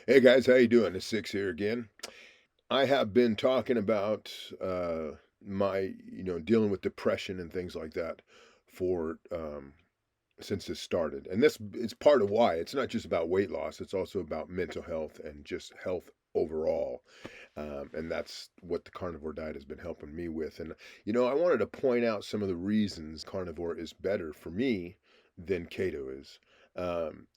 Hey guys, how you doing? It's Sixx here again. I have been talking about my, dealing with depression and things like that for since this started. And this is part of why. It's not just about weight loss, it's also about mental health and just health overall. And that's what the carnivore diet has been helping me with. And I wanted to point out some of the reasons carnivore is better for me than keto is.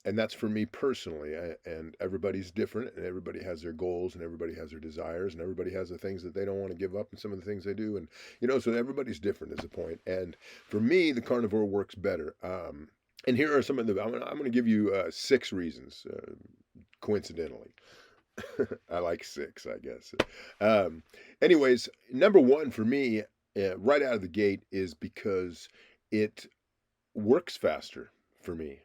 And that's for me personally. And everybody's different, and everybody has their goals, and everybody has their desires, and everybody has the things that they don't want to give up, and some of the things they do. And so everybody's different is the point. And for me, the carnivore works better. And here are some of the. I'm going to give you six reasons, coincidentally. I like six, I guess. Um, Anyways, number one for me, right out of the gate, is because it works faster for me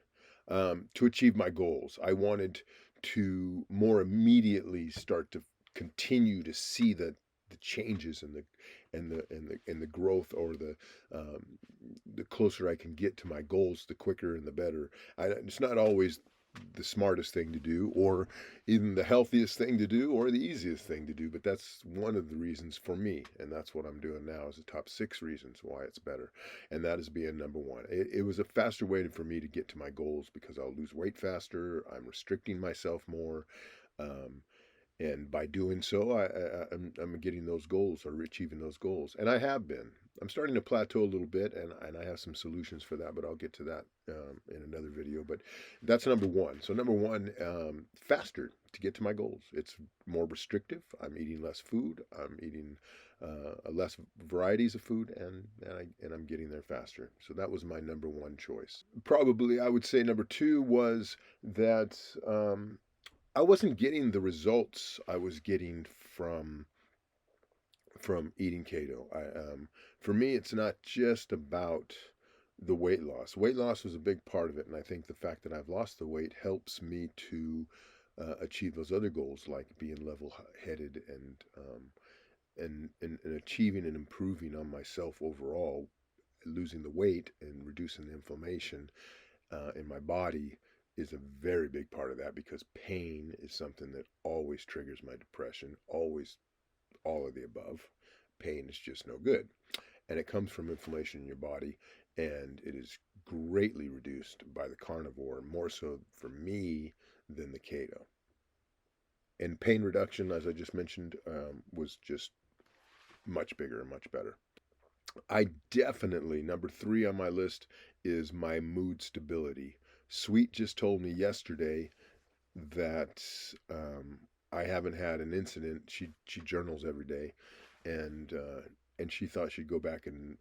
to achieve my goals. I wanted to more immediately start to continue to see the changes and the growth, or the closer I can get to my goals, the quicker and the better. It's not always the smartest thing to do, or even the healthiest thing to do, or the easiest thing to do, but that's one of the reasons for me, and that's what I'm doing now, is the top six reasons why it's better. And that is being number one. It was a faster way for me to get to my goals, because I'll lose weight faster. I'm restricting myself more. Um, and by doing so, I'm getting those goals, or achieving those goals, and I have been. I'm starting to plateau a little bit, and I have some solutions for that, but I'll get to that in another video. But that's number one. So number one, faster to get to my goals. It's more restrictive. I'm eating less food. I'm eating less varieties of food, and I'm getting there faster. So that was my number one choice. Probably, I would say number two was that. I wasn't getting the results I was getting from eating keto. For me, it's not just about the weight loss. Weight loss was a big part of it, and I think the fact that I've lost the weight helps me to achieve those other goals, like being level-headed and achieving and improving on myself overall, losing the weight and reducing the inflammation in my body is a very big part of that, because pain is something that always triggers my depression, always, all of the above. Pain is just no good. And it comes from inflammation in your body, and it is greatly reduced by the carnivore, more so for me than the keto. And pain reduction, as I just mentioned, was just much bigger and much better. I definitely, number three on my list is my mood stability. Sweet just told me yesterday that I haven't had an incident. She journals every day, and she thought she'd go back and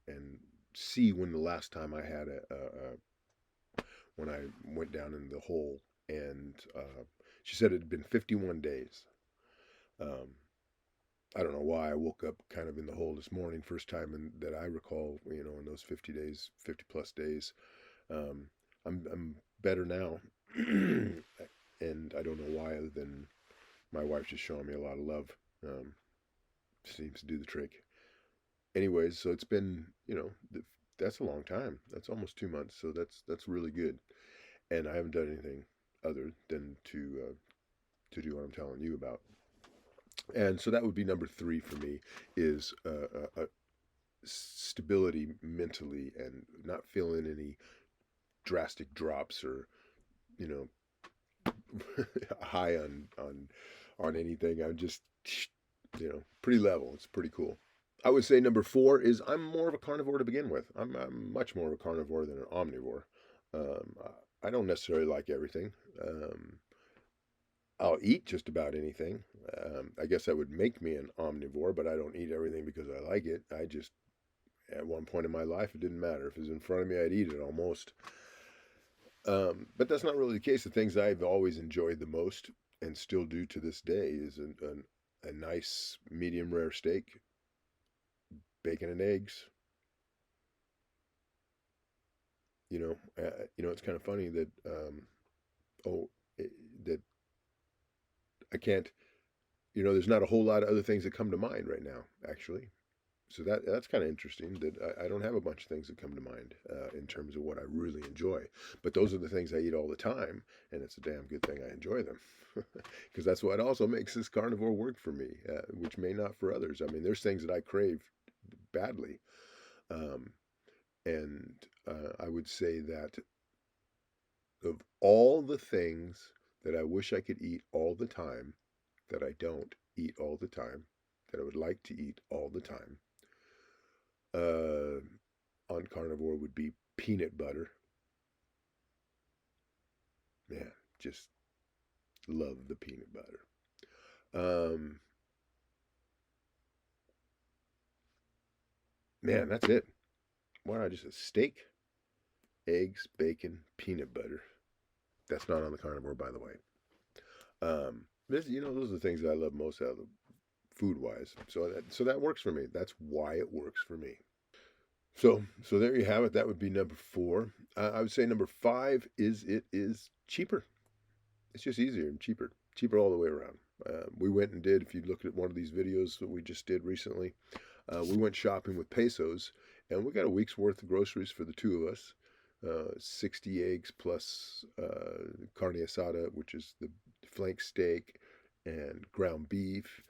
see when the last time I had when I went down in the hole, and she said it had been 51 days. Um, I don't know why I woke up kind of in the hole this morning, first time that I recall, in those 50 days, 50 plus days. Um, I'm better now, and I don't know why, other than my wife's just showing me a lot of love. Um, Seems to do the trick. Anyways, so it's been, that's a long time. That's almost 2 months, so that's really good. And I haven't done anything other than to do what I'm telling you about. And so that would be number three for me, is stability mentally, and not feeling any drastic drops, or you know high on anything. I'm just pretty level. It's pretty cool. I would say number four is I'm more of a carnivore to begin with. I'm much more of a carnivore than an omnivore. I don't necessarily like everything. I'll eat just about anything. I guess that would make me an omnivore, but I don't eat everything because I like it. I just, at one point in my life, it didn't matter. If it was in front of me, I'd eat it almost. But that's not really the case. The things I've always enjoyed the most, and still do to this day, is a nice medium rare steak, bacon and eggs. It's kind of funny that oh, that I can't. There's not a whole lot of other things that come to mind right now, actually. So that's kind of interesting that I don't have a bunch of things that come to mind in terms of what I really enjoy. But those are the things I eat all the time, and it's a damn good thing I enjoy them. Because that's what also makes this carnivore work for me, which may not for others. I mean, there's things that I crave badly. Um, and I would say that of all the things that I wish I could eat all the time, that I don't eat all the time, that I would like to eat all the time, uh, on carnivore would be peanut butter. Man, just love the peanut butter. Um, man, that's it. Why not just a steak, eggs, bacon, peanut butter? That's not on the carnivore, by the way. Those are the things that I love most out of the food wise. So that works for me. That's why it works for me. So there you have it. That would be number four. I would say number five is it is cheaper. It's just easier and cheaper all the way around. We went and did. If you look at one of these videos that we just did recently, we went shopping with pesos, and we got a week's worth of groceries for the two of us. 60 eggs plus carne asada, which is the flank steak, and ground beef,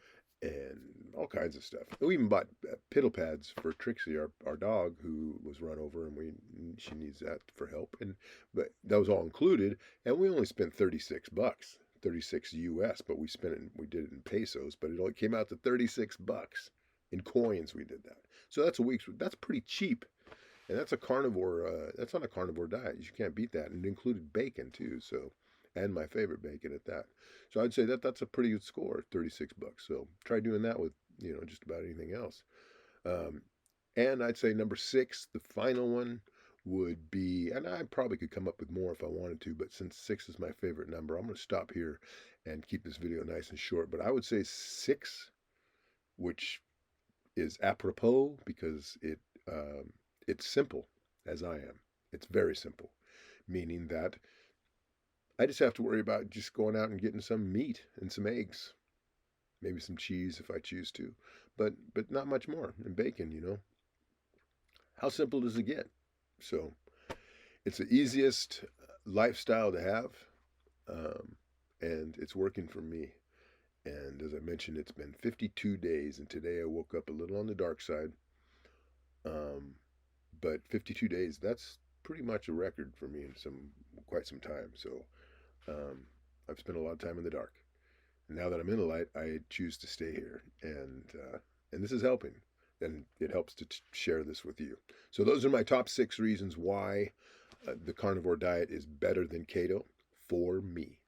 and all kinds of stuff. We even bought piddle pads for Trixie, our dog, who was run over, and she needs that for help. But that was all included, and we only spent $36, 36 US, but we did it in pesos, but it only came out to $36 in coins. We did that, so that's pretty cheap, and that's a carnivore. That's on a carnivore diet. You can't beat that, and it included bacon too. So, and my favorite bacon at that. So I'd say that's a pretty good score, $36. So try doing that with just about anything else. Um, and I'd say number six, the final one, would be, and I probably could come up with more if I wanted to, but since six is my favorite number, I'm going to stop here and keep this video nice and short. But I would say six, which is apropos because it's simple, as I am. It's very simple, meaning that I just have to worry about just going out and getting some meat and some eggs, maybe some cheese if I choose to, but not much more, and bacon. How simple does it get? So it's the easiest lifestyle to have, and it's working for me. And as I mentioned, it's been 52 days, and today I woke up a little on the dark side. Um, but 52 days, that's pretty much a record for me in quite some time. So um, I've spent a lot of time in the dark. And now that I'm in the light, I choose to stay here, and this is helping, and it helps to share this with you. So those are my top 6 reasons why the carnivore diet is better than keto for me.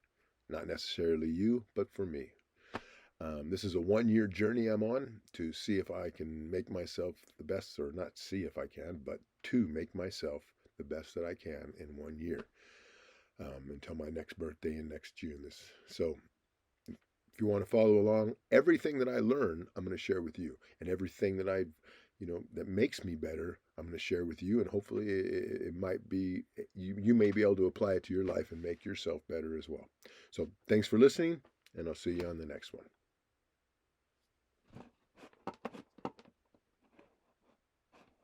Not necessarily you, but for me. This is a 1-year journey I'm on to see if I can make myself the best, or not see if I can, but to make myself the best that I can in 1 year, until my next birthday in next June. So if you want to follow along, everything that I learn, I'm going to share with you, and everything that that makes me better, I'm going to share with you, and hopefully it might be, you may be able to apply it to your life and make yourself better as well. So thanks for listening, and I'll see you on the next one.